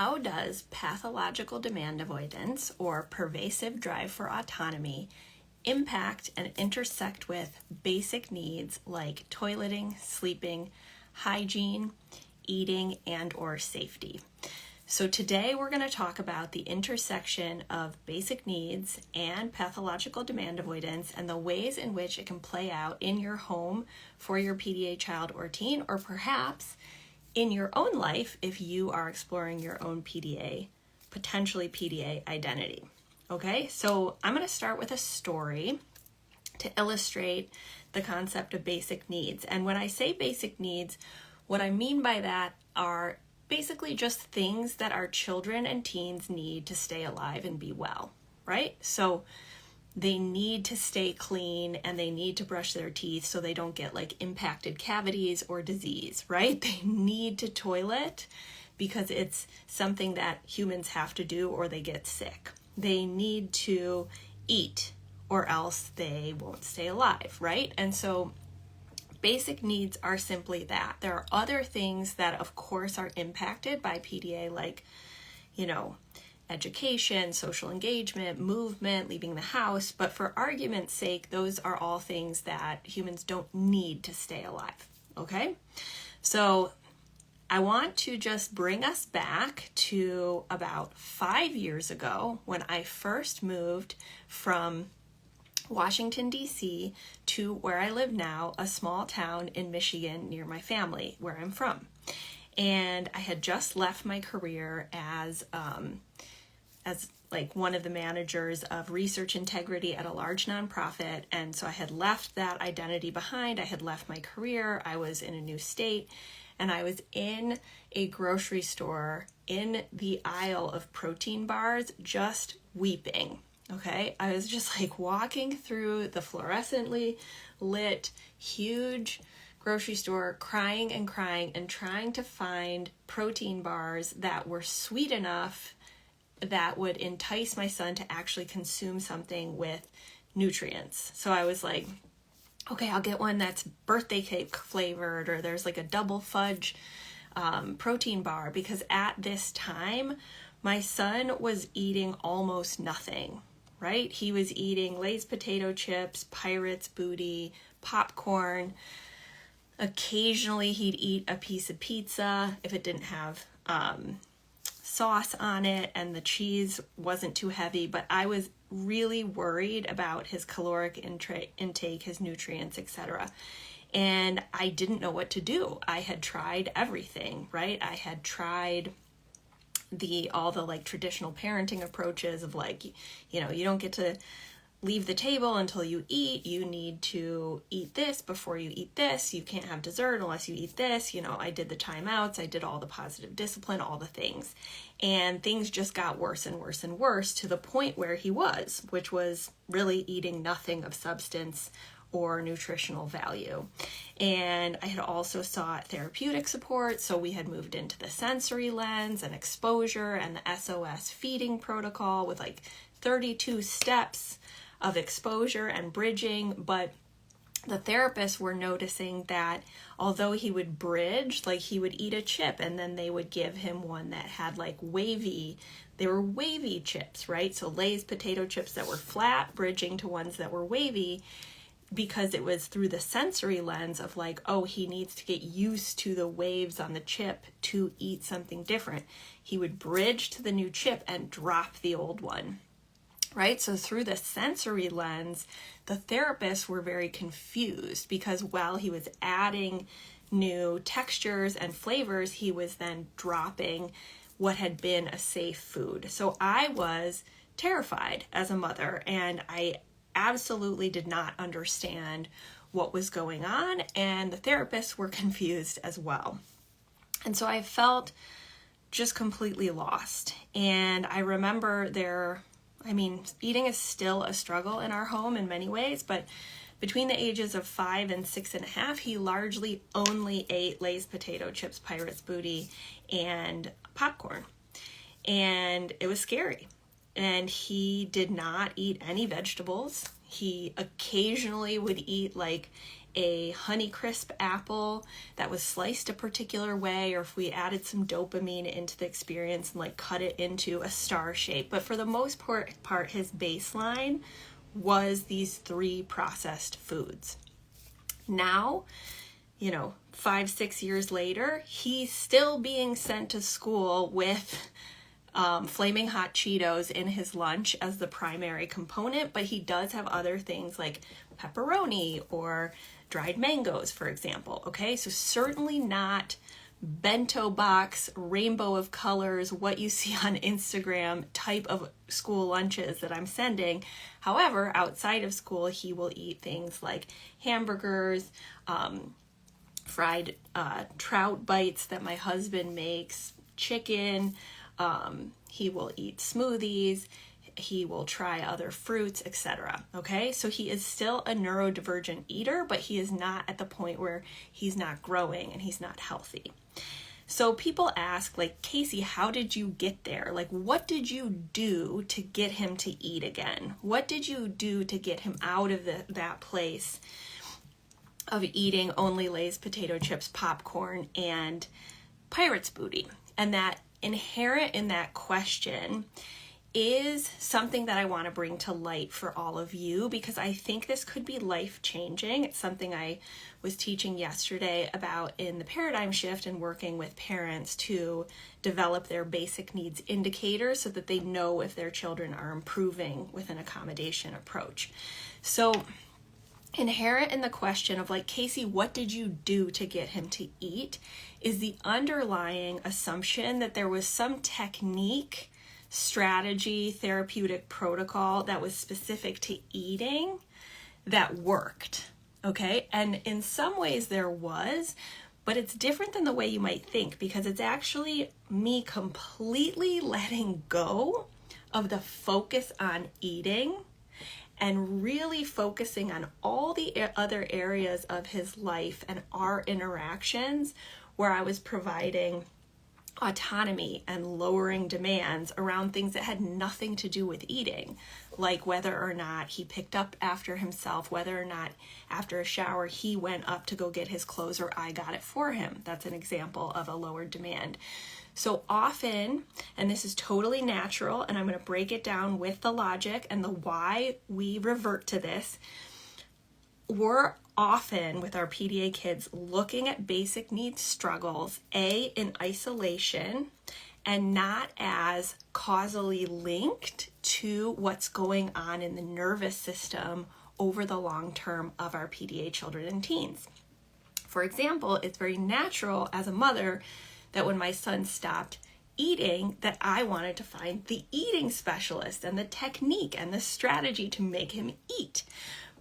How does pathological demand avoidance, or pervasive drive for autonomy, impact and intersect with basic needs like toileting, sleeping, hygiene, eating, and or safety? So today we're going to talk about the intersection of basic needs and pathological demand avoidance and the ways in which it can play out in your home for your PDA child or teen, or perhaps in your own life if you are exploring your own PDA, potentially PDA identity. Okay, so I'm going to start with a story to illustrate the concept of basic needs. And when I say basic needs, what I mean by that are basically just things that our children and teens need to stay alive and be well, right? So they need to stay clean and they need to brush their teeth so they don't get like impacted cavities or disease, right? They need to toilet because it's something that humans have to do or they get sick. They need to eat or else they won't stay alive, right? And so basic needs are simply that. There are other things that of course are impacted by PDA, like, education, social engagement, movement, leaving the house. But for argument's sake, those are all things that humans don't need to stay alive, okay? So I want to just bring us back to about 5 years ago when I first moved from Washington, D.C. to where I live now, a small town in Michigan near my family, where I'm from. And I had just left my career as like one of the managers of research integrity at a large nonprofit. And so I had left that identity behind. I had left my career. I was in a new state, and I was in a grocery store in the aisle of protein bars, just weeping. Okay, I was just like walking through the fluorescently lit, huge grocery store, crying and trying to find protein bars that were sweet enough that would entice my son to actually consume something with nutrients. So I was like, okay, I'll get one that's birthday cake flavored, or there's like a double fudge protein bar, because at this time, my son was eating almost nothing, right? He was eating Lay's potato chips, Pirates Booty, popcorn. Occasionally he'd eat a piece of pizza if it didn't have sauce on it and the cheese wasn't too heavy, but I was really worried about his caloric intake, his nutrients, etc. And I didn't know what to do. I had tried everything, right? I had tried all the like traditional parenting approaches of like, you don't get to leave the table until you eat. You need to eat this before you eat this. You can't have dessert unless you eat this. I did the timeouts. I did all the positive discipline, all the things. And things just got worse and worse and worse to the point where he was, which was really eating nothing of substance or nutritional value. And I had also sought therapeutic support. So we had moved into the sensory lens and exposure and the SOS feeding protocol with like 32 steps of exposure and bridging. But the therapists were noticing that although he would bridge, like he would eat a chip and then they would give him one that had like wavy chips, right? So Lay's potato chips that were flat, bridging to ones that were wavy, because it was through the sensory lens of like, oh, he needs to get used to the waves on the chip to eat something different. He would bridge to the new chip and drop the old one. Right? So through the sensory lens, the therapists were very confused because while he was adding new textures and flavors, he was then dropping what had been a safe food. So I was terrified as a mother, and I absolutely did not understand what was going on, and the therapists were confused as well. And so I felt just completely lost. And I remember eating is still a struggle in our home in many ways, but between the ages of 5 and 6.5, he largely only ate Lay's potato chips, Pirates Booty, and popcorn. And it was scary. And he did not eat any vegetables. He occasionally would eat like a Honeycrisp apple that was sliced a particular way, or if we added some dopamine into the experience and like cut it into a star shape. But for the most part, his baseline was these 3 processed foods. Now, 5-6 years later, he's still being sent to school with flaming hot Cheetos in his lunch as the primary component, but he does have other things like pepperoni or dried mangoes, for example. Okay, so certainly not bento box, rainbow of colors, what you see on Instagram type of school lunches that I'm sending. However, outside of school, he will eat things like hamburgers, fried trout bites that my husband makes, chicken. He will eat smoothies. He will try other fruits, etc. Okay, so he is still a neurodivergent eater, but he is not at the point where he's not growing and he's not healthy. So people ask, like, Casey, how did you get there? Like, what did you do to get him to eat again? What did you do to get him out of that place of eating only Lay's potato chips, popcorn, and Pirate's Booty? And that inherent in that question is something that I want to bring to light for all of you, because I think this could be life-changing. It's something I was teaching yesterday about in the paradigm shift and working with parents to develop their basic needs indicators so that they know if their children are improving with an accommodation approach. So inherent in the question of, like, Casey, what did you do to get him to eat, is the underlying assumption that there was some technique, strategy, therapeutic protocol that was specific to eating that worked. Okay, and in some ways there was, but it's different than the way you might think, because it's actually me completely letting go of the focus on eating and really focusing on all the other areas of his life and our interactions where I was providing autonomy and lowering demands around things that had nothing to do with eating, like whether or not he picked up after himself, whether or not after a shower he went up to go get his clothes or I got it for him. That's an example of a lowered demand. So often, and this is totally natural, and I'm going to break it down with the logic and the why we revert to this, we're often with our PDA kids looking at basic needs struggles, in isolation and not as causally linked to what's going on in the nervous system over the long term of our PDA children and teens. For example, it's very natural as a mother that when my son stopped eating, that I wanted to find the eating specialist and the technique and the strategy to make him eat.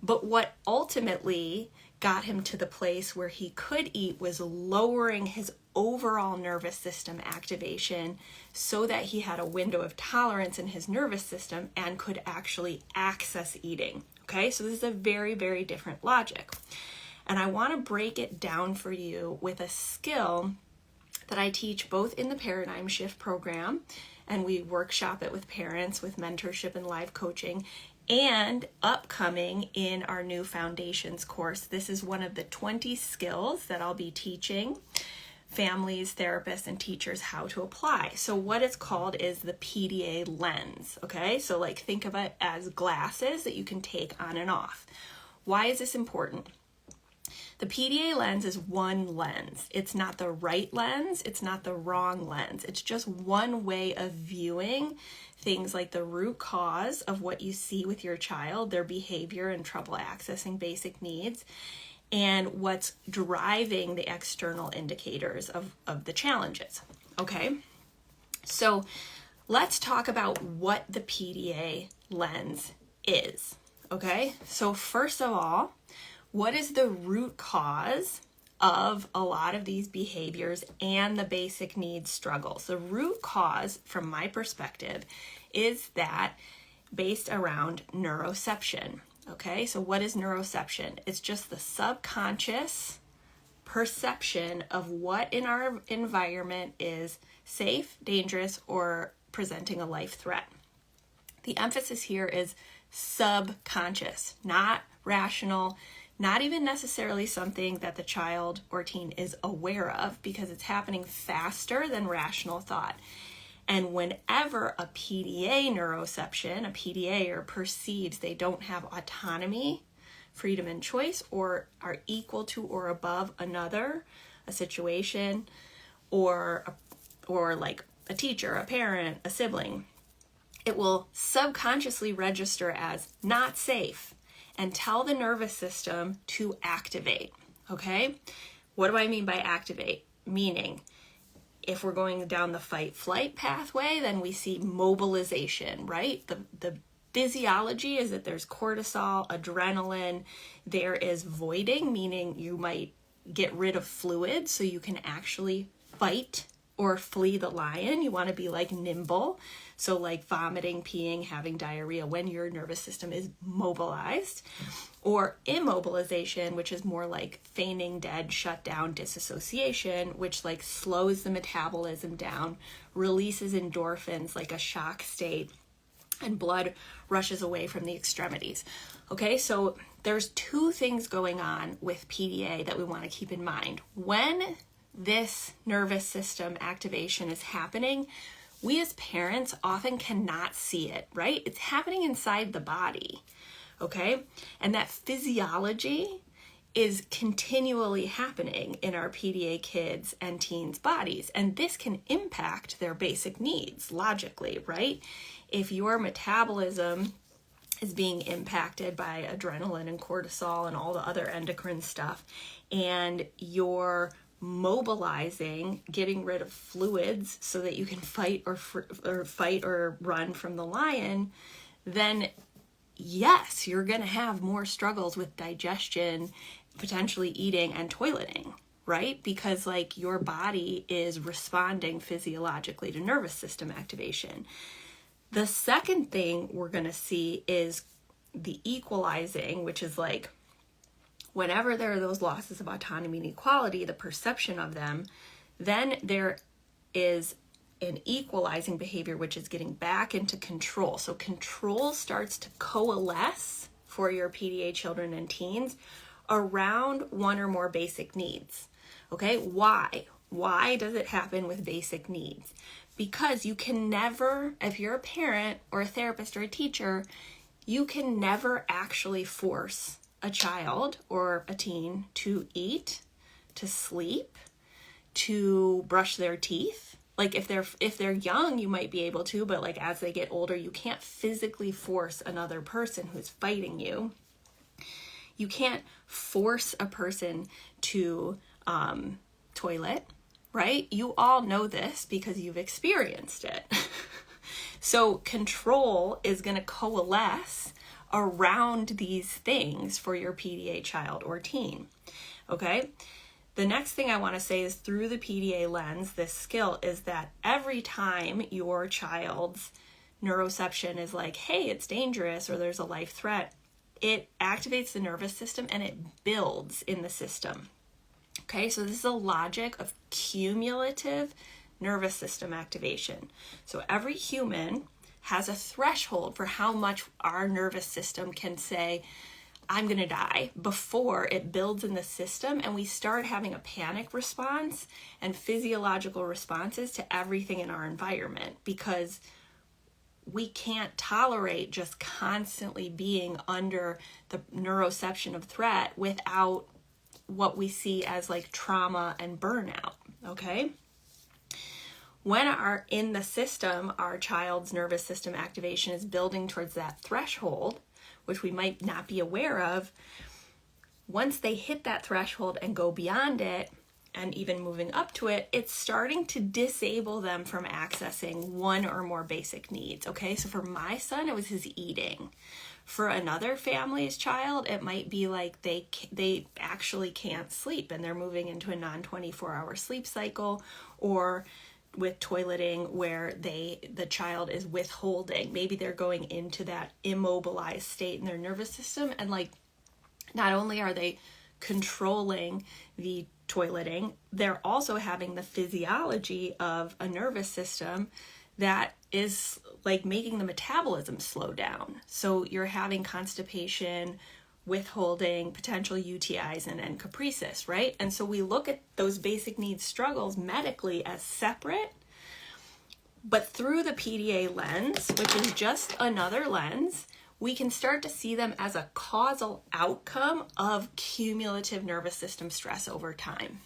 But what ultimately got him to the place where he could eat was lowering his overall nervous system activation so that he had a window of tolerance in his nervous system and could actually access eating. Okay, so this is a very, very different logic. And I want to break it down for you with a skill that I teach both in the Paradigm Shift program, and we workshop it with parents with mentorship and live coaching, and upcoming in our new Foundations course. This is one of the 20 skills that I'll be teaching families, therapists, and teachers how to apply. So what it's called is the PDA lens, okay? So like think of it as glasses that you can take on and off. Why is this important? The PDA lens is one lens. It's not the right lens. It's not the wrong lens. It's just one way of viewing things like the root cause of what you see with your child, their behavior and trouble accessing basic needs, and what's driving the external indicators of the challenges. Okay, so let's talk about what the PDA lens is. Okay, so first of all, what is the root cause of a lot of these behaviors and the basic needs struggles? The root cause, from my perspective, is that based around neuroception. Okay, so what is neuroception? It's just the subconscious perception of what in our environment is safe, dangerous, or presenting a life threat. The emphasis here is subconscious, not rational, Not even necessarily something that the child or teen is aware of, because it's happening faster than rational thought. And whenever a PDA neuroception, a PDA perceives they don't have autonomy, freedom and choice, or are equal to or above another, a situation, or like a teacher, a parent, a sibling, it will subconsciously register as not safe and tell the nervous system to activate. Okay? What do I mean by activate? Meaning, if we're going down the fight-flight pathway, then we see mobilization, right? The physiology is that there's cortisol, adrenaline, there is voiding, meaning you might get rid of fluid so you can actually fight or flee the lion. You want to be like nimble. So like vomiting, peeing, having diarrhea when your nervous system is mobilized. Or immobilization, which is more like feigning dead, shut down, disassociation, which like slows the metabolism down, releases endorphins like a shock state, and blood rushes away from the extremities. Okay, so there's two things going on with PDA that we want to keep in mind. When this nervous system activation is happening, we as parents often cannot see it, right? It's happening inside the body, okay? And that physiology is continually happening in our PDA kids and teens' bodies. And this can impact their basic needs logically, right? If your metabolism is being impacted by adrenaline and cortisol and all the other endocrine stuff, and you're mobilizing, getting rid of fluids so that you can fight or run from the lion, then yes, you're going to have more struggles with digestion, potentially eating and toileting, right? Because like your body is responding physiologically to nervous system activation. The second thing we're going to see is the equalizing, which is like whenever there are those losses of autonomy and equality, the perception of them, then there is an equalizing behavior, which is getting back into control. So control starts to coalesce for your PDA children and teens around one or more basic needs. Okay, why? Why does it happen with basic needs? Because you can never, if you're a parent or a therapist or a teacher, you can never actually force a child or a teen to eat, to sleep, to brush their teeth. Like if they're young, you might be able to, but like as they get older, you can't physically force another person who's fighting you. You can't force a person to toilet, right? You all know this because you've experienced it. So control is going to coalesce around these things for your PDA child or teen, okay? The next thing I want to say is through the PDA lens, this skill is that every time your child's neuroception is like, hey, it's dangerous or there's a life threat, it activates the nervous system and it builds in the system. Okay, so this is a logic of cumulative nervous system activation. So every human has a threshold for how much our nervous system can say, I'm going to die, before it builds in the system and we start having a panic response and physiological responses to everything in our environment, because we can't tolerate just constantly being under the neuroception of threat without what we see as like trauma and burnout, okay? When in the system, our child's nervous system activation is building towards that threshold, which we might not be aware of, once they hit that threshold and go beyond it, and even moving up to it, it's starting to disable them from accessing one or more basic needs, okay? So for my son, it was his eating. For another family's child, it might be like they actually can't sleep and they're moving into a non-24-hour sleep cycle, or with toileting where the child is withholding. Maybe they're going into that immobilized state in their nervous system, and like not only are they controlling the toileting, they're also having the physiology of a nervous system that is like making the metabolism slow down. So you're having constipation, withholding, potential UTIs, and caprices, right? And so we look at those basic needs struggles medically as separate, but through the PDA lens, which is just another lens, we can start to see them as a causal outcome of cumulative nervous system stress over time.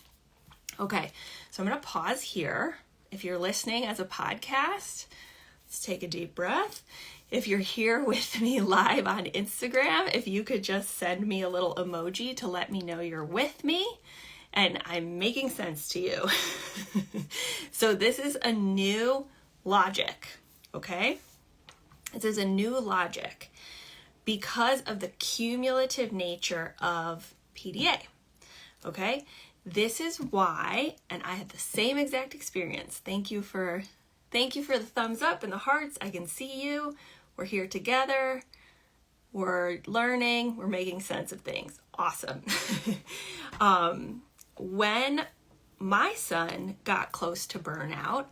Okay, so I'm going to pause here. If you're listening as a podcast, let's take a deep breath. If you're here with me live on Instagram, if you could just send me a little emoji to let me know you're with me and I'm making sense to you. So this is a new logic, okay? This is a new logic because of the cumulative nature of PDA, okay? This is why, and I had the same exact experience. Thank you for the thumbs up and the hearts. I can see you. We're here together. We're learning. We're making sense of things. Awesome. When my son got close to burnout,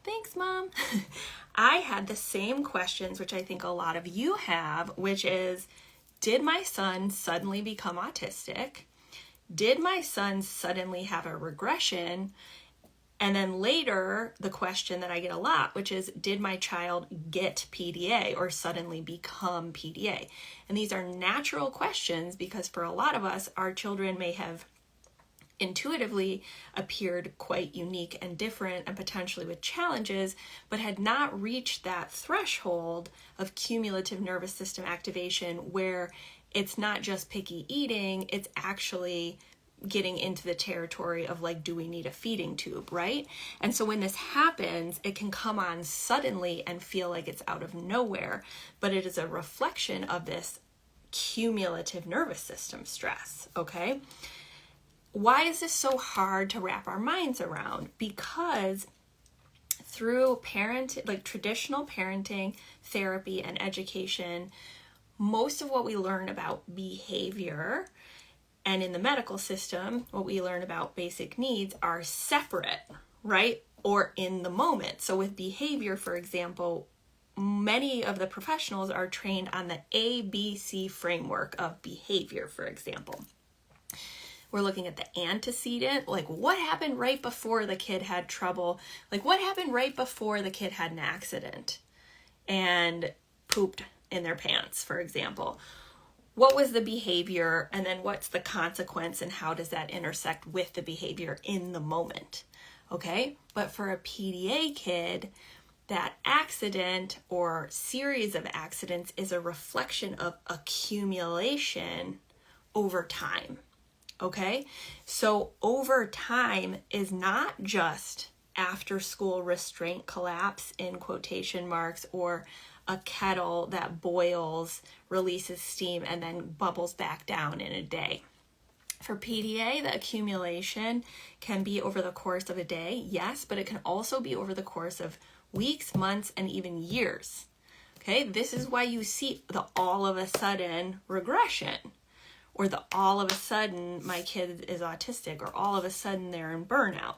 thanks, Mom. I had the same questions, which I think a lot of you have, which is, did my son suddenly become autistic? Did my son suddenly have a regression? And then later, the question that I get a lot, which is, did my child get PDA or suddenly become PDA? And these are natural questions because for a lot of us, our children may have intuitively appeared quite unique and different and potentially with challenges, but had not reached that threshold of cumulative nervous system activation where it's not just picky eating, it's actually getting into the territory of like, do we need a feeding tube, right? And so when this happens, it can come on suddenly and feel like it's out of nowhere, but it is a reflection of this cumulative nervous system stress, okay? Why is this so hard to wrap our minds around? Because through traditional parenting, therapy, and education, most of what we learn about behavior and in the medical system, what we learn about basic needs are separate, right? Or in the moment. So with behavior, for example, many of the professionals are trained on the ABC framework of behavior, for example. We're looking at the antecedent, like what happened right before the kid had trouble? Like what happened right before the kid had an accident and pooped in their pants, for example? What was the behavior, and then what's the consequence, and how does that intersect with the behavior in the moment? Okay, but for a PDA kid, that accident or series of accidents is a reflection of accumulation over time. Okay, so over time is not just after school restraint collapse in quotation marks, or a kettle that boils, releases steam, and then bubbles back down in a day. For PDA, the accumulation can be over the course of a day, yes, but it can also be over the course of weeks, months, and even years. Okay, this is why you see the all of a sudden regression, or the all of a sudden my kid is autistic, or all of a sudden they're in burnout.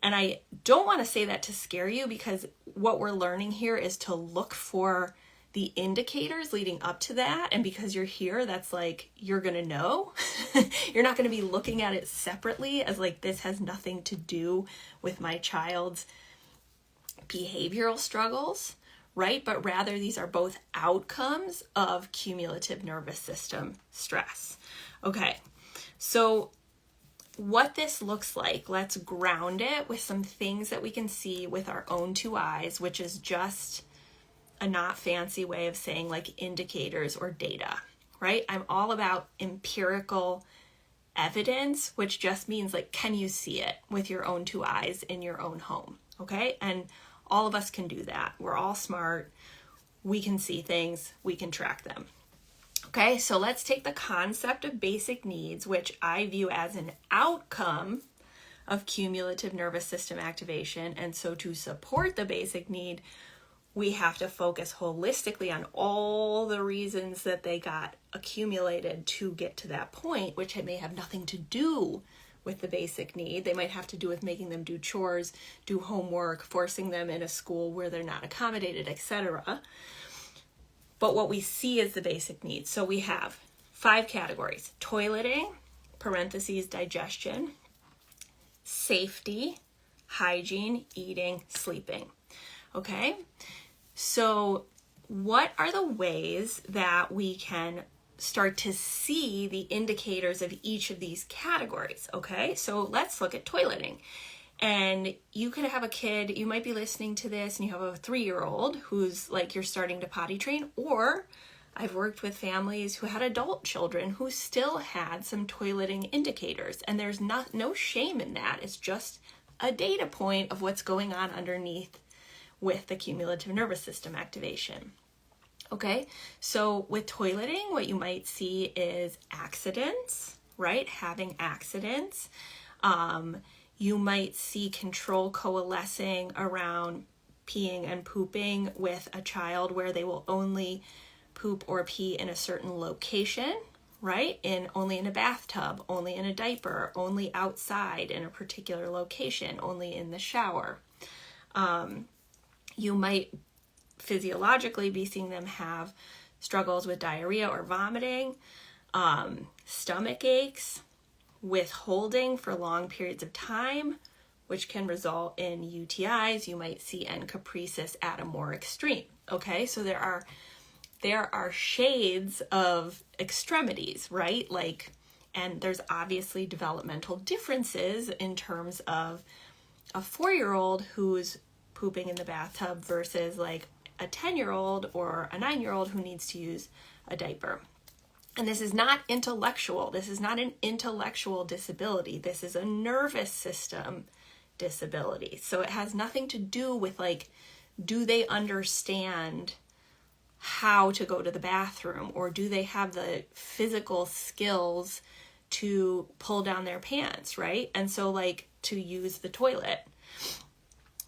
And I don't want to say that to scare you, because what we're learning here is to look for the indicators leading up to that. And because you're here, that's like, you're going to know. You're not going to be looking at it separately as like, this has nothing to do with my child's behavioral struggles, right? But rather these are both outcomes of cumulative nervous system stress. Okay, so what this looks like, let's ground it with some things that we can see with our own two eyes, which is just a not fancy way of saying like indicators or data, right? I'm all about empirical evidence, which just means like, can you see it with your own two eyes in your own home? Okay, and all of us can do that. We're all smart. We can see things. We can track them. Okay, so let's take the concept of basic needs, which I view as an outcome of cumulative nervous system activation. And so to support the basic need, we have to focus holistically on all the reasons that they got accumulated to get to that point, which may have nothing to do with the basic need. They might have to do with making them do chores, do homework, forcing them in a school where they're not accommodated, etc. But what we see is the basic needs. So we have 5 categories: toileting, parentheses, digestion, safety, hygiene, eating, sleeping. Okay? So what are the ways that we can start to see the indicators of each of these categories? Okay, so let's look at toileting. And you could have a kid, you might be listening to this and you have a 3-year-old who's like, you're starting to potty train, or I've worked with families who had adult children who still had some toileting indicators, and there's no shame in that. It's just a data point of what's going on underneath with the cumulative nervous system activation. Okay, so with toileting, what you might see is accidents, right? Having accidents. You might see control coalescing around peeing and pooping with a child where they will only poop or pee in a certain location, right? Only in a bathtub, only in a diaper, only outside in a particular location, only in the shower. You might physiologically be seeing them have struggles with diarrhea or vomiting, stomach aches, withholding for long periods of time, which can result in UTIs. You might see endocapresis at a more extreme. Okay, so there are shades of extremities, right? Like, and there's obviously developmental differences in terms of a 4-year-old who's pooping in the bathtub versus like a 10-year-old or a 9-year-old who needs to use a diaper. And this is not intellectual. This is not an intellectual disability. This is a nervous system disability. So it has nothing to do with like, do they understand how to go to the bathroom, or do they have the physical skills to pull down their pants, right? And so like to use the toilet.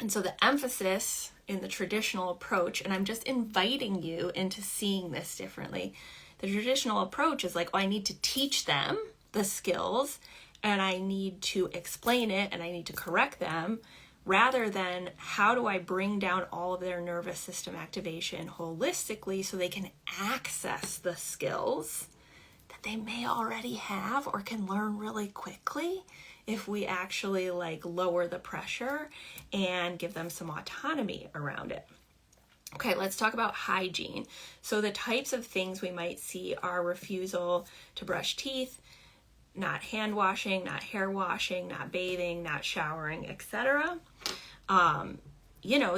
And so the emphasis in the traditional approach, and I'm just inviting you into seeing this differently. The traditional approach is like, oh, I need to teach them the skills and I need to explain it and I need to correct them, rather than how do I bring down all of their nervous system activation holistically so they can access the skills that they may already have or can learn really quickly if we actually like lower the pressure and give them some autonomy around it. Okay, let's talk about hygiene. So the types of things we might see are refusal to brush teeth, not hand washing, not hair washing, not bathing, not showering, etc.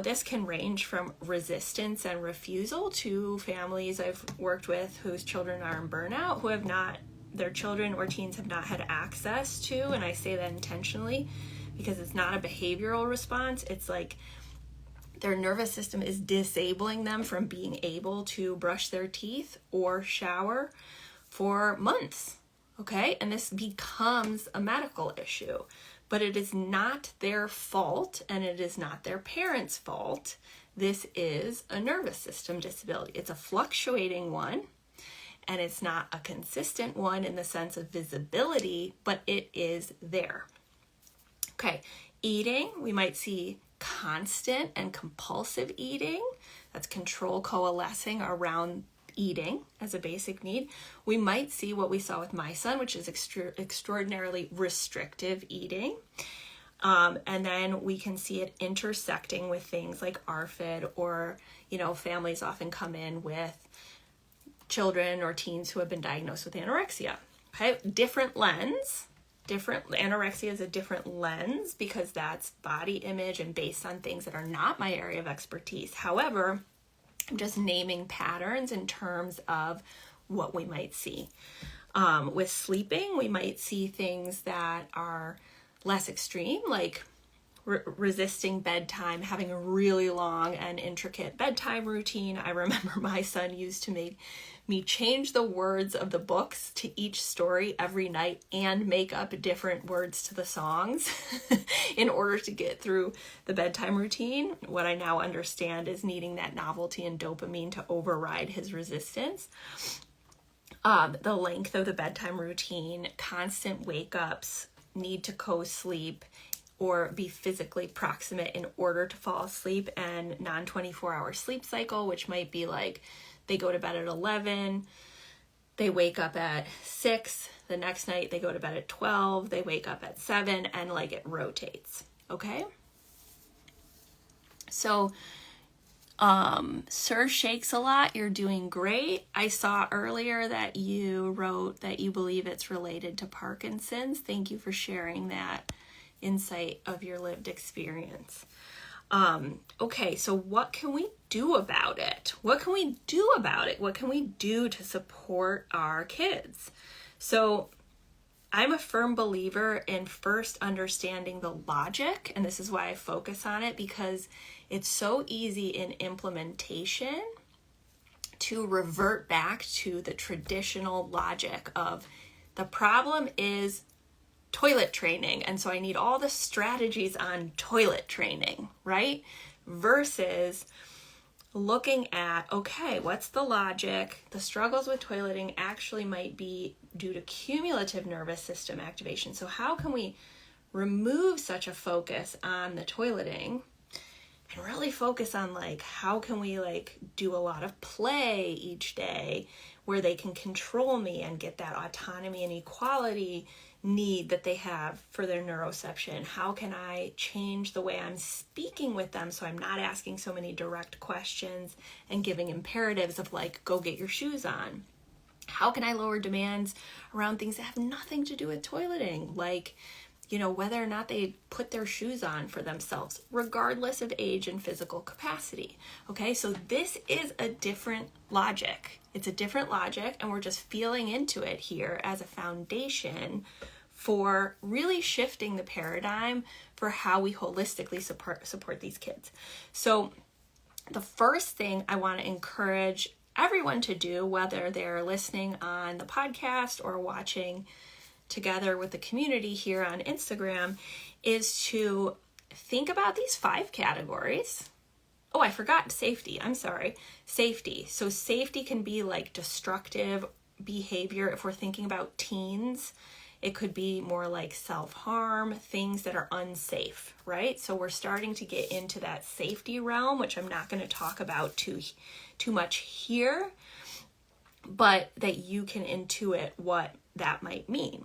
This can range from resistance and refusal to families I've worked with whose children are in burnout, who have not, their children or teens have not had access to, and I say that intentionally because it's not a behavioral response. It's like their nervous system is disabling them from being able to brush their teeth or shower for months, okay? And this becomes a medical issue, but it is not their fault and it is not their parents' fault. This is a nervous system disability. It's a fluctuating one, and it's not a consistent one in the sense of visibility, but it is there. Okay, eating, we might see constant and compulsive eating. That's control coalescing around eating as a basic need. We might see what we saw with my son, which is extraordinarily restrictive eating. And then we can see it intersecting with things like ARFID, or, families often come in with children or teens who have been diagnosed with anorexia. Okay, different lens. Anorexia is a different lens because that's body image and based on things that are not my area of expertise. However, I'm just naming patterns in terms of what we might see. With sleeping, we might see things that are less extreme, like resisting bedtime, having a really long and intricate bedtime routine. I remember my son used to make me change the words of the books to each story every night and make up different words to the songs in order to get through the bedtime routine. What I now understand is needing that novelty and dopamine to override his resistance. The length of the bedtime routine, constant wake-ups, need to co-sleep or be physically proximate in order to fall asleep, and non-24-hour sleep cycle, which might be like they go to bed at 11, they wake up at 6, the next night they go to bed at 12, they wake up at 7, and like it rotates, okay? So, Sir Shakes a Lot, you're doing great. I saw earlier that you wrote that you believe it's related to Parkinson's. Thank you for sharing that insight of your lived experience. Okay, so what can we do about it? What can we do about it? What can we do to support our kids? So I'm a firm believer in first understanding the logic, and this is why I focus on it, because it's so easy in implementation to revert back to the traditional logic of the problem is toilet training, and so I need all the strategies on toilet training, right? Versus looking at, okay, what's the logic? The struggles with toileting actually might be due to cumulative nervous system activation. So how can we remove such a focus on the toileting and really focus on like, how can we like do a lot of play each day where they can control me and get that autonomy and equality need that they have for their neuroception? How can I change the way I'm speaking with them so I'm not asking so many direct questions and giving imperatives of like, go get your shoes on? How can I lower demands around things that have nothing to do with toileting? Like, you know, whether or not they put their shoes on for themselves, regardless of age and physical capacity. Okay, so this is a different logic. It's a different logic, and we're just feeling into it here as a foundation for really shifting the paradigm for how we holistically support these kids. So the first thing I want to encourage everyone to do, whether they're listening on the podcast or watching together with the community here on Instagram, is to think about these 5 categories. Oh, I forgot safety. I'm sorry. Safety. So safety can be like destructive behavior. If we're thinking about teens, it could be more like self-harm, things that are unsafe, right? So we're starting to get into that safety realm, which I'm not going to talk about too much here, but that you can intuit what that might mean,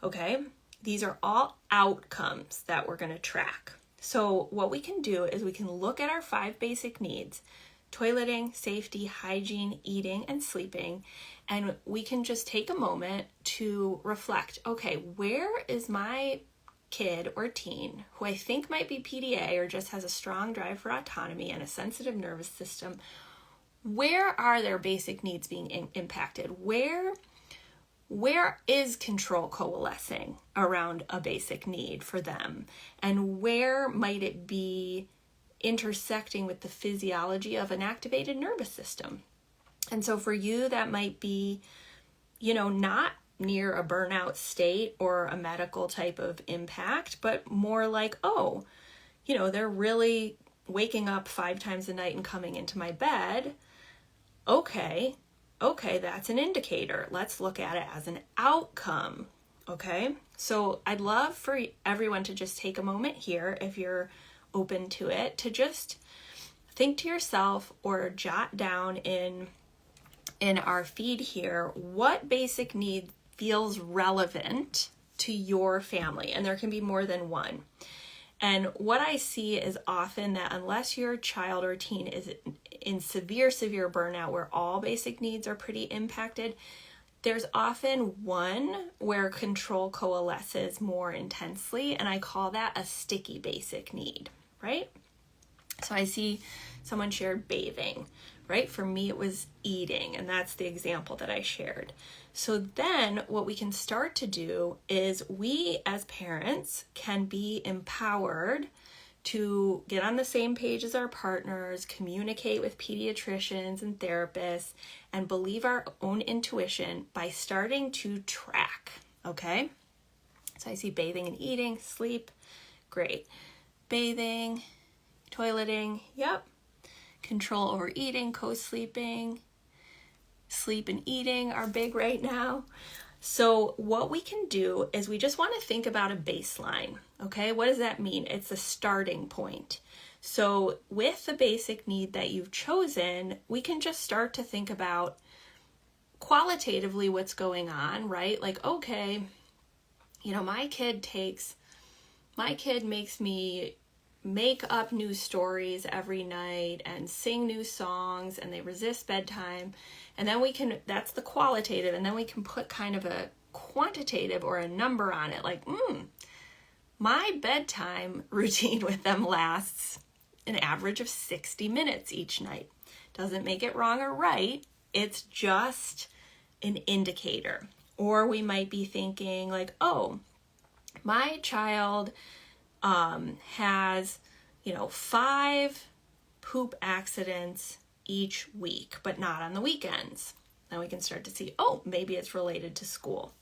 okay? These are all outcomes that we're going to track. So what we can do is we can look at our 5 basic needs: toileting, safety, hygiene, eating, and sleeping, and we can just take a moment to reflect, okay, where is my kid or teen who I think might be PDA or just has a strong drive for autonomy and a sensitive nervous system? Where are their basic needs being impacted? Where is control coalescing around a basic need for them? And where might it be intersecting with the physiology of an activated nervous system? And so for you, that might be, you know, not near a burnout state or a medical type of impact, but more like, oh, you know, they're really waking up 5 times a night and coming into my bed. Okay, that's an indicator. Let's look at it as an outcome, okay? So I'd love for everyone to just take a moment here, if you're open to it, to just think to yourself or jot down in our feed here, what basic need feels relevant to your family? And there can be more than one. And what I see is often that unless your child or teen is in severe burnout where all basic needs are pretty impacted, there's often one where control coalesces more intensely, and I call that a sticky basic need, right? So I see someone shared bathing, right? For me, it was eating, and that's the example that I shared. So then what we can start to do is we as parents can be empowered to get on the same page as our partners, communicate with pediatricians and therapists, and believe our own intuition by starting to track, okay? So I see bathing and eating, sleep, great. Bathing, toileting, yep. Control over eating, co-sleeping, sleep and eating are big right now. So what we can do is we just want to think about a baseline, okay? What does that mean? It's a starting point. So with the basic need that you've chosen, we can just start to think about qualitatively what's going on, right? Like, okay, my kid makes me make up new stories every night and sing new songs, and they resist bedtime. And then that's the qualitative, and then we can put kind of a quantitative or a number on it, like, my bedtime routine with them lasts an average of 60 minutes each night. Doesn't make it wrong or right. It's just an indicator. Or we might be thinking like, oh, my child has, 5 poop accidents each week, but not on the weekends. Then we can start to see, oh, maybe it's related to school.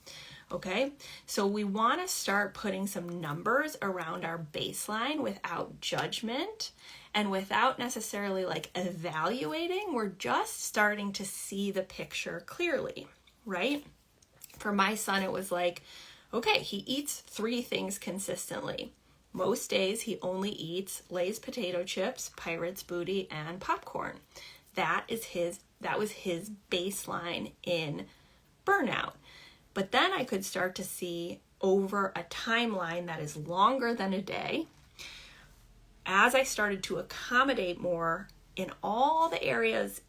Okay, so we want to start putting some numbers around our baseline without judgment and without necessarily like evaluating. We're just starting to see the picture clearly, right? For my son, it was like, okay, he eats 3 things consistently. Most days he only eats Lay's potato chips, Pirate's Booty, and popcorn. That was his baseline in burnout. But then I could start to see over a timeline that is longer than a day, as I started to accommodate more in all the areas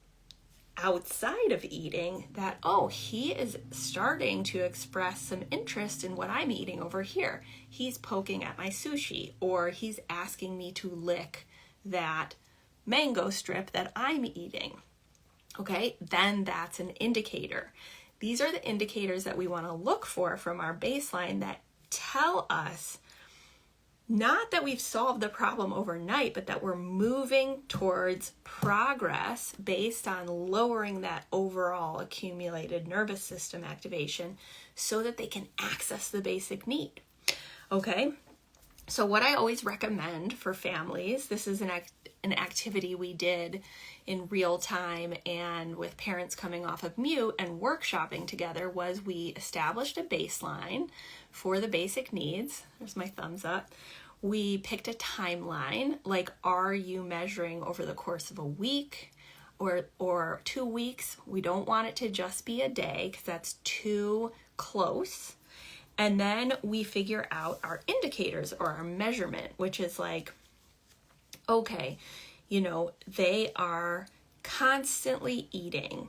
outside of eating, that, oh, he is starting to express some interest in what I'm eating over here. He's poking at my sushi, or he's asking me to lick that mango strip that I'm eating. Okay, then that's an indicator. These are the indicators that we want to look for from our baseline that tell us not that we've solved the problem overnight, but that we're moving towards progress based on lowering that overall accumulated nervous system activation so that they can access the basic need. Okay, so what I always recommend for families, this is an activity we did in real time and with parents coming off of mute and workshopping together, was we established a baseline for the basic needs. There's my thumbs up. We picked a timeline, like, are you measuring over the course of a week or 2 weeks? We don't want it to just be a day because that's too close. And then we figure out our indicators or our measurement, which is like, okay, they are constantly eating.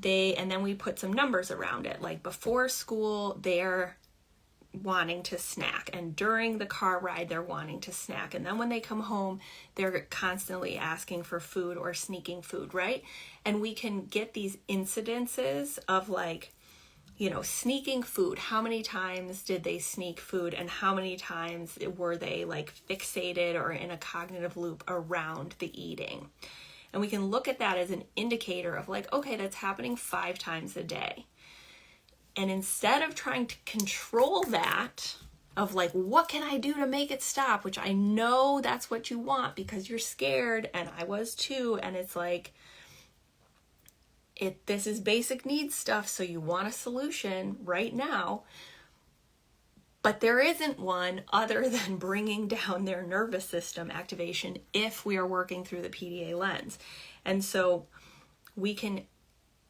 And then we put some numbers around it. Like before school, they're wanting to snack. And during the car ride, they're wanting to snack. And then when they come home, they're constantly asking for food or sneaking food, right? And we can get these incidences of like, sneaking food. How many times did they sneak food, and how many times were they like fixated or in a cognitive loop around the eating? And we can look at that as an indicator of like, okay, that's happening 5 times a day. And instead of trying to control that, of like, what can I do to make it stop? Which I know that's what you want because you're scared, and I was too. And it's like, this is basic needs stuff, so you want a solution right now. But there isn't one other than bringing down their nervous system activation if we are working through the PDA lens. And so we can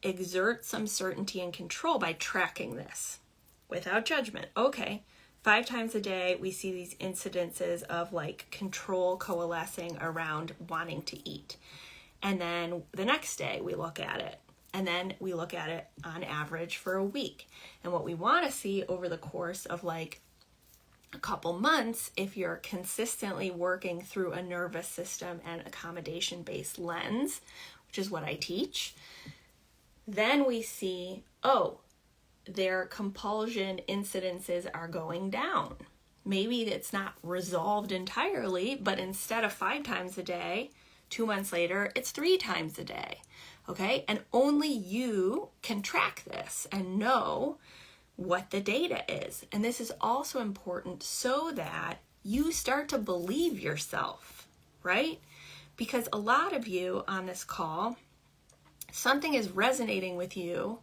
exert some certainty and control by tracking this without judgment. Okay, 5 times a day, we see these incidences of like control coalescing around wanting to eat. And then the next day we look at it. And then we look at it on average for a week. And what we want to see over the course of like a couple months, if you're consistently working through a nervous system and accommodation-based lens, which is what I teach, then we see, oh, their compulsion incidences are going down. Maybe it's not resolved entirely, but instead of 5 times a day, 2 months later, it's 3 times a day. Okay, and only you can track this and know what the data is. And this is also important so that you start to believe yourself, right? Because a lot of you on this call, something is resonating with you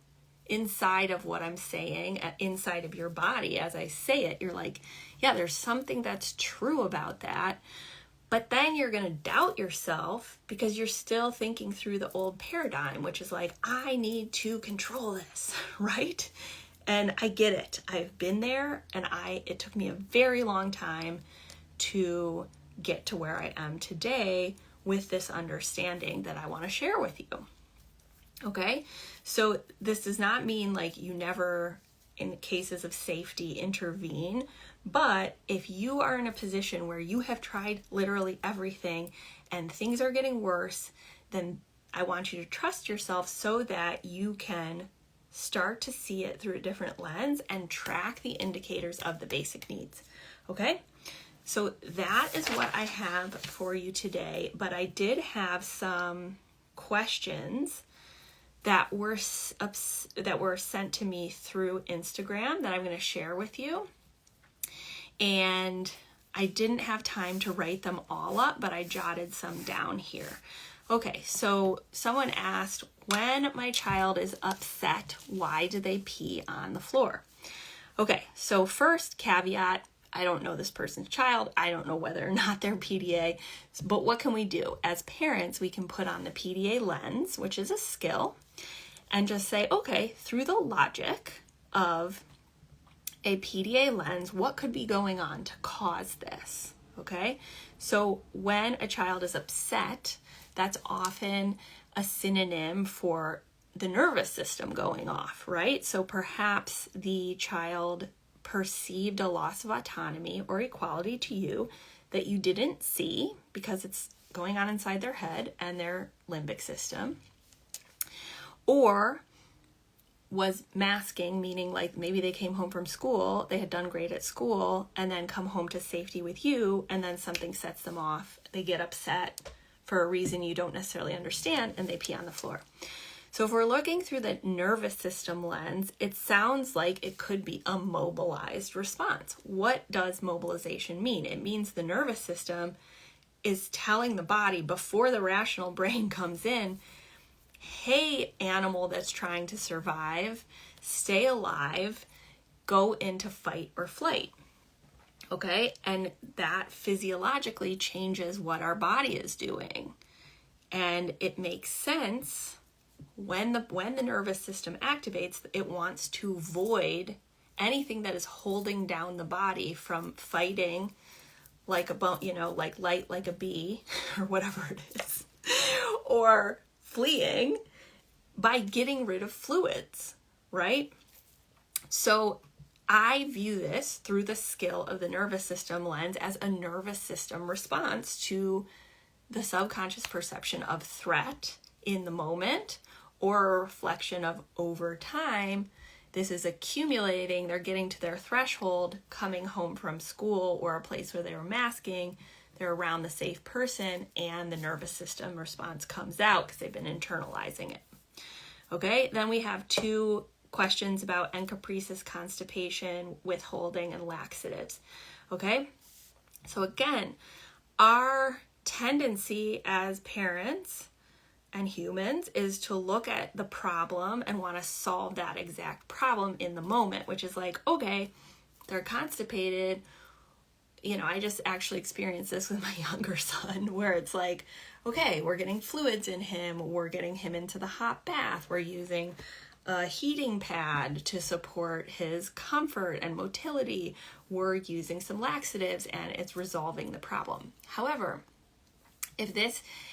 inside of what I'm saying, inside of your body. As I say it, you're like, yeah, there's something that's true about that. But then you're going to doubt yourself because you're still thinking through the old paradigm, which is like, I need to control this, right? And I get it. I've been there, and it took me a very long time to get to where I am today with this understanding that I want to share with you. Okay? So this does not mean like you never, in cases of safety, intervene. But if you are in a position where you have tried literally everything and things are getting worse, then I want you to trust yourself so that you can start to see it through a different lens and track the indicators of the basic needs. Okay? So that is what I have for you today. But I did have some questions that were sent to me through Instagram that I'm going to share with you. And I didn't have time to write them all up, but I jotted some down here. Okay, so someone asked, when my child is upset, why do they pee on the floor? Okay, so first caveat, I don't know this person's child. I don't know whether or not they're PDA, but what can we do? As parents, we can put on the PDA lens, which is a skill, and just say, okay, through the logic of a PDA lens, what could be going on to cause this? Okay, so when a child is upset, that's often a synonym for the nervous system going off, right? So perhaps the child perceived a loss of autonomy or equality to you that you didn't see because it's going on inside their head and their limbic system, or was masking, meaning like maybe they came home from school, they had done great at school, and then come home to safety with you, and then something sets them off. They get upset for a reason you don't necessarily understand, and they pee on the floor. So if we're looking through the nervous system lens, it sounds like it could be a mobilized response. What does mobilization mean? It means the nervous system is telling the body before the rational brain comes in, hey, animal that's trying to survive, stay alive, go into fight or flight. Okay? And that physiologically changes what our body is doing. And it makes sense when the nervous system activates, it wants to void anything that is holding down the body from fighting like light like a bee or whatever it is, or fleeing by getting rid of fluids, right? So I view this through the skill of the nervous system lens as a nervous system response to the subconscious perception of threat in the moment, or a reflection of over time. This is accumulating, they're getting to their threshold, coming home from school or a place where they were masking, they're around the safe person, and the nervous system response comes out because they've been internalizing it. Okay, then we have two questions about encopresis, constipation, withholding, and laxatives. Okay, so again, our tendency as parents and humans is to look at the problem and want to solve that exact problem in the moment, which is like, okay, they're constipated. You know, I just actually experienced this with my younger son, where it's like, okay, we're getting fluids in him, we're getting him into the hot bath, we're using a heating pad to support his comfort and motility, we're using some laxatives, and it's resolving the problem. However,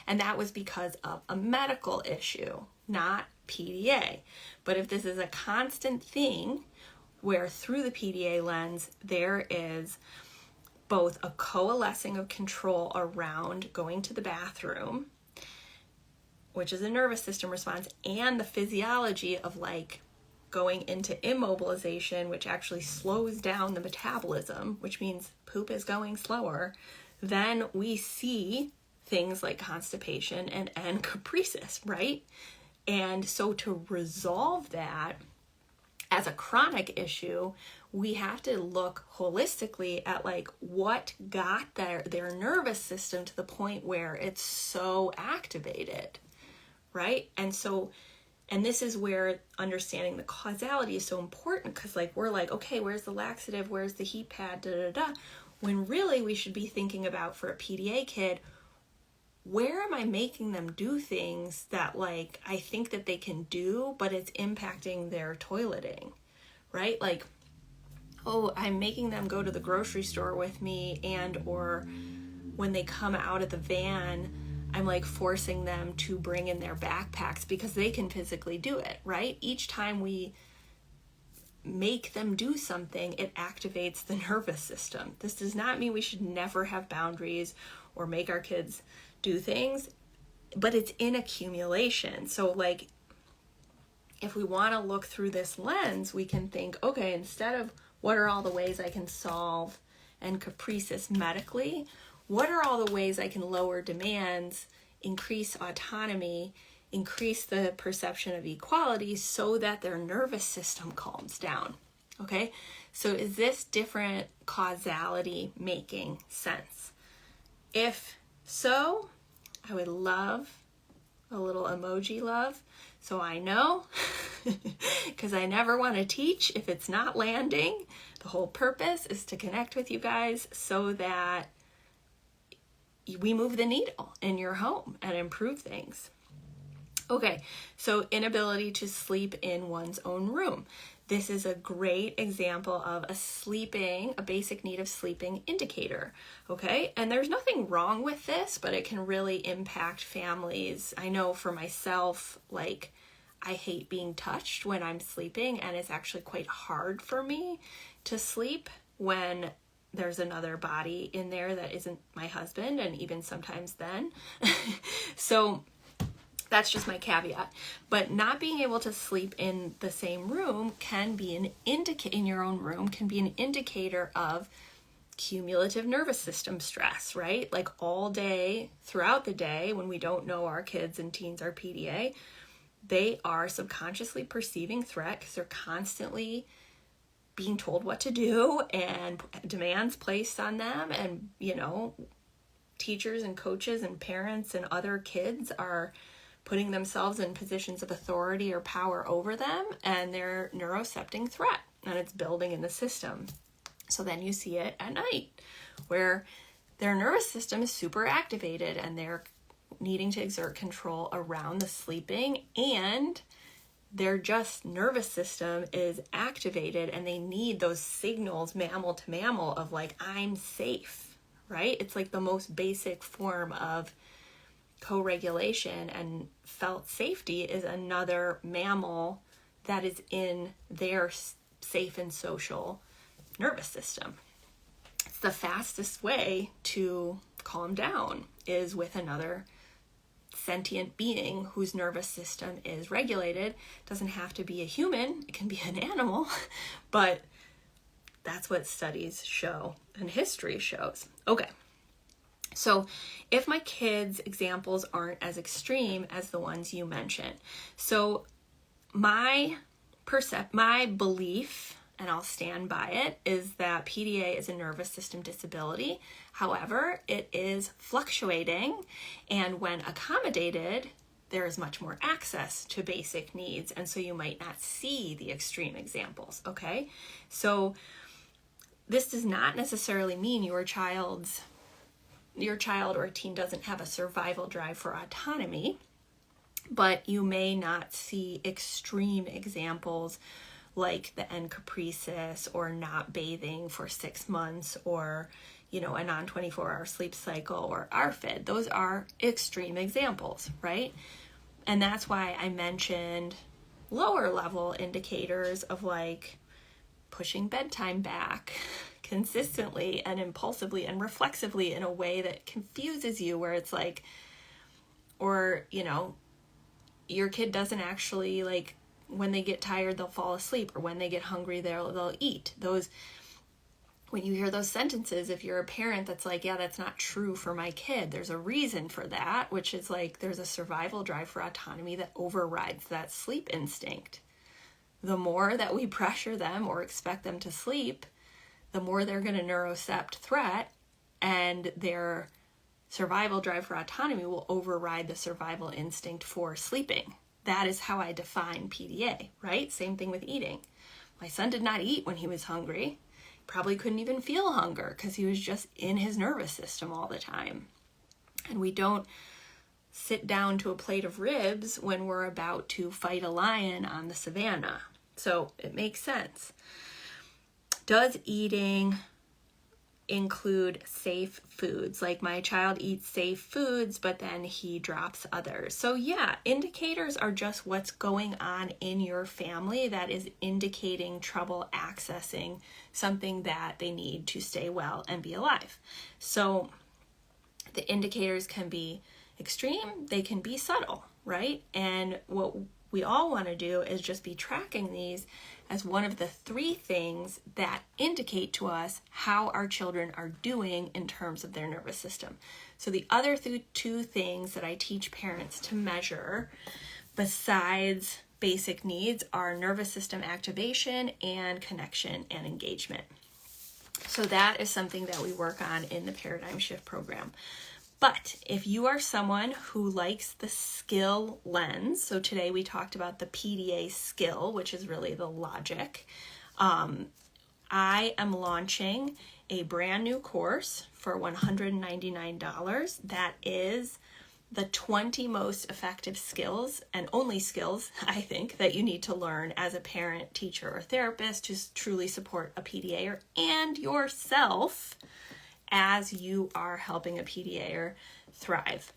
and that was because of a medical issue, not PDA. But if this is a constant thing where through the PDA lens, there is both a coalescing of control around going to the bathroom, which is a nervous system response, and the physiology of like going into immobilization, which actually slows down the metabolism, which means poop is going slower, then we see things like constipation and encopresis, right? And so to resolve that as a chronic issue, we have to look holistically at like what got their nervous system to the point where it's so activated, right? And this is where understanding the causality is so important, because like we're like, okay, where's the laxative? Where's the heat pad? when really we should be thinking about, for a PDA kid, where am I making them do things that like I think that they can do, but it's impacting their toileting, right? Like, oh, I'm making them go to the grocery store with me, and or when they come out of the van, I'm like forcing them to bring in their backpacks because they can physically do it, right? Each time we make them do something, it activates the nervous system. This does not mean we should never have boundaries or make our kids do things, but it's in accumulation. So like, if we want to look through this lens, we can think, okay, instead of what are all the ways I can solve and caprices medically, what are all the ways I can lower demands, increase autonomy, increase the perception of equality so that their nervous system calms down? Okay, so is this different causality making sense? If so, I would love a little emoji love, so I know, because I never want to teach if it's not landing. The whole purpose is to connect with you guys so that we move the needle in your home and improve things. Okay, so inability to sleep in one's own room. This is a great example of a basic need of sleeping indicator, okay? And there's nothing wrong with this, but it can really impact families. I know for myself, like, I hate being touched when I'm sleeping, and it's actually quite hard for me to sleep when there's another body in there that isn't my husband, and even sometimes then. So that's just my caveat. But not being able to sleep in the same room can be in your own room can be an indicator of cumulative nervous system stress, right? Like all day, throughout the day, when we don't know our kids and teens are PDA, they are subconsciously perceiving threat because they're constantly being told what to do and demands placed on them. And, you know, teachers and coaches and parents and other kids are putting themselves in positions of authority or power over them, and they're neurocepting threat, and it's building in the system. So then you see it at night where their nervous system is super activated and they're needing to exert control around the sleeping, and their just nervous system is activated and they need those signals mammal to mammal of like, I'm safe, right? It's like the most basic form of co-regulation, and felt safety is another mammal that is in their safe and social nervous system. It's the fastest way to calm down is with another sentient being whose nervous system is regulated. It doesn't have to be a human, it can be an animal, but that's what studies show and history shows. Okay. So if my kids' examples aren't as extreme as the ones you mentioned, so my belief, and I'll stand by it, is that PDA is a nervous system disability. However, it is fluctuating, and when accommodated, there is much more access to basic needs, and so you might not see the extreme examples, okay? So this does not necessarily mean your child or a teen doesn't have a survival drive for autonomy, but you may not see extreme examples like the encaprices or not bathing for 6 months, or, you know, a non-24-hour sleep cycle or ARFID. Those are extreme examples, right? And that's why I mentioned lower level indicators of like pushing bedtime back consistently and impulsively and reflexively in a way that confuses you, where it's like, or, you know, your kid doesn't actually, like, when they get tired, they'll fall asleep, or when they get hungry, they'll eat. Those, when you hear those sentences, if you're a parent that's like, yeah, that's not true for my kid, there's a reason for that, which is like, there's a survival drive for autonomy that overrides that sleep instinct. The more that we pressure them or expect them to sleep, the more they're going to neurocept threat, and their survival drive for autonomy will override the survival instinct for sleeping. That is how I define PDA, right? Same thing with eating. My son did not eat when he was hungry probably couldn't even feel hunger because he was just in his nervous system all the time. And we don't sit down to a plate of ribs when we're about to fight a lion on the savannah. So it makes sense. Does eating include safe foods? Like my child eats safe foods, but then he drops others. So yeah, indicators are just what's going on in your family that is indicating trouble accessing something that they need to stay well and be alive. So the indicators can be extreme, they can be subtle, right? And what we all want to do is just be tracking these as one of the 3 things that indicate to us how our children are doing in terms of their nervous system. So the other 2 things that I teach parents to measure besides basic needs are nervous system activation and connection and engagement. So that is something that we work on in the Paradigm Shift program. But if you are someone who likes the skill lens, so today we talked about the PDA skill, which is really the logic. I am launching a brand new course for $199 that is the 20 most effective skills and only skills, I think, that you need to learn as a parent, teacher, or therapist to truly support a PDAer and yourself as you are helping a PDAer thrive.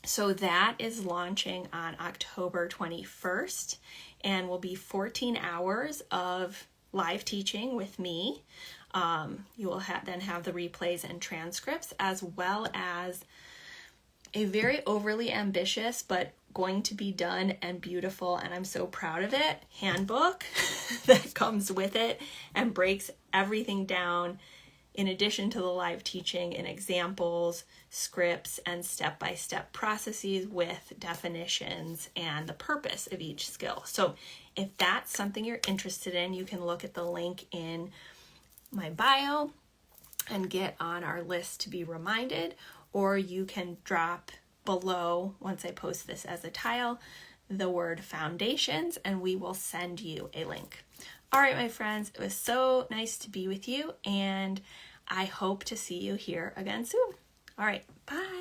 So that is launching on October 21st and will be 14 hours of live teaching with me. You will then have the replays and transcripts, as well as a very overly ambitious but going to be done and beautiful, and I'm so proud of it, handbook that comes with it and breaks everything down in addition to the live teaching and examples, scripts, and step-by-step processes with definitions and the purpose of each skill. So if that's something you're interested in, you can look at the link in my bio and get on our list to be reminded, or you can drop below, once I post this as a tile, the word foundations, and we will send you a link. All right, my friends, it was so nice to be with you, and I hope to see you here again soon. All right, bye.